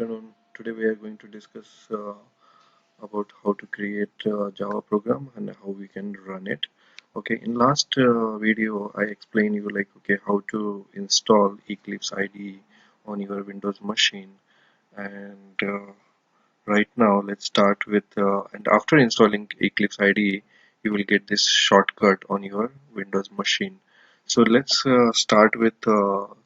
afternoon. Today we are going to discuss about how to create a Java program and how we can run it. Okay, in last video I explained you how to install Eclipse IDE on your Windows machine, and right now let's start with and after installing Eclipse IDE you will get this shortcut on your Windows machine. So let's start with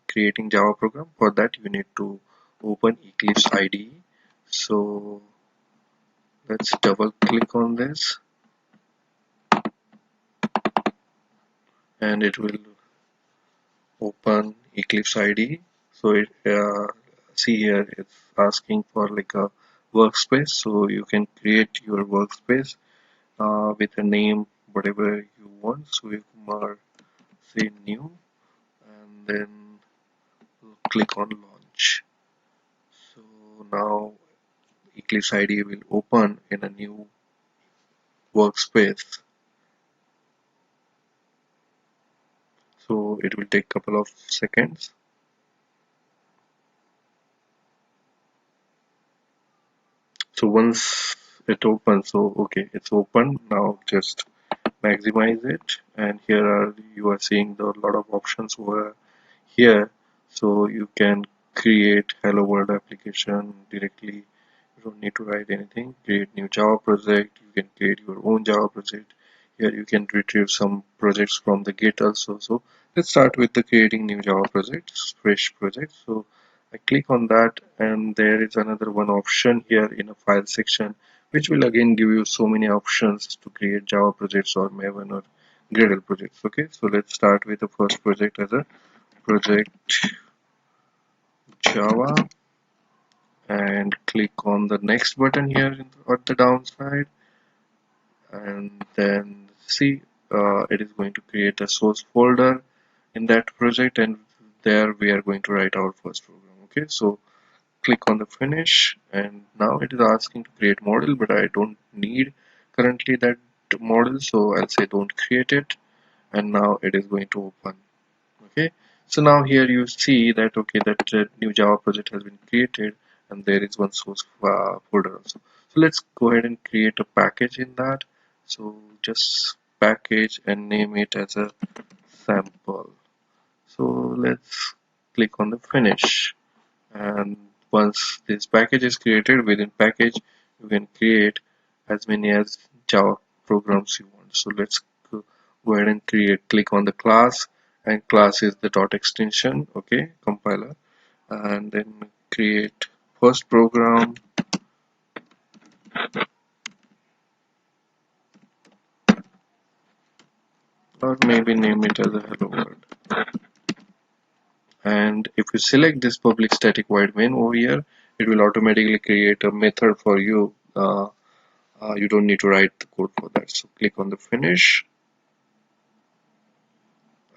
creating Java program. For that you need to open Eclipse IDE. So let's double click on this and it will open Eclipse IDE. So it see here it's asking for like a workspace, so you can create your workspace with a name whatever you want. So we say new and then click on launch. So now Eclipse IDE will open in a new workspace. So it will take a couple of seconds. So once it opens, so okay, it's open. Now just maximize it, and here are you are seeing the lot of options over here. So you can create hello world application directly. You don't need to write anything. Create new Java project. You can create your own Java project. Here you can retrieve some projects from the Git also. So let's start with the creating new Java projects, fresh project. So I click on that, and there is another one option here in a file section, which will again give you so many options to create Java projects or Maven or Gradle projects. Okay, so let's start with the first project as a project Java, and click on the next button here at the downside, and then see it is going to create a source folder in that project, and there we are going to write our first program. Okay, so click on the finish, and now it is asking to create model, but I don't need currently that model, so I'll say don't create it, and now it is going to open. Okay, so now here you see that okay, that new Java project has been created, and there is one source folder also. So let's go ahead and create a package in that. So just package and name it as a sample. So let's click on the finish, and once this package is created, within package you can create as many as Java programs you want. So let's go ahead and click on the class, and class is the dot extension, okay, compiler, and then create first program, or maybe name it as a hello world. And if you select this public static void main over here, it will automatically create a method for you. You don't need to write the code for that. So click on the finish,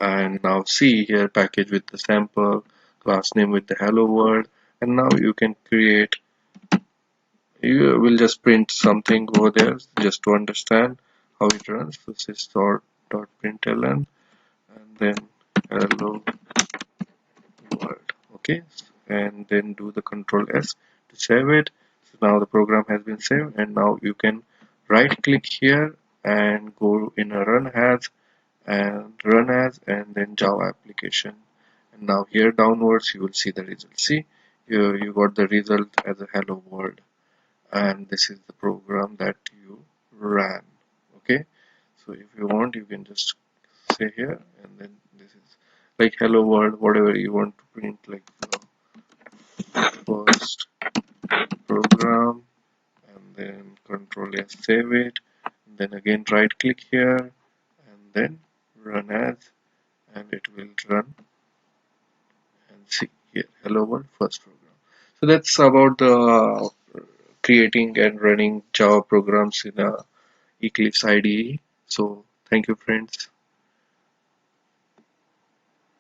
and now see here package with the sample, class name with the hello world, and now you can create, you will just print something over there just to understand how it runs. So sys.println and then hello world. Okay, and then do the control S to save it. So now the program has been saved, and now you can right click here and go in a run as and then Java application, and now here downwards you will see the result. See, you got the result as a hello world, and this is the program that you ran. Okay, so if you want you can just say here, and then this is like hello world, whatever you want to print, like first program, and then control S, save it, and then again right click here and then run as, and it will run, and see here hello world first program. So that's about the creating and running Java programs in a Eclipse IDE. So thank you friends.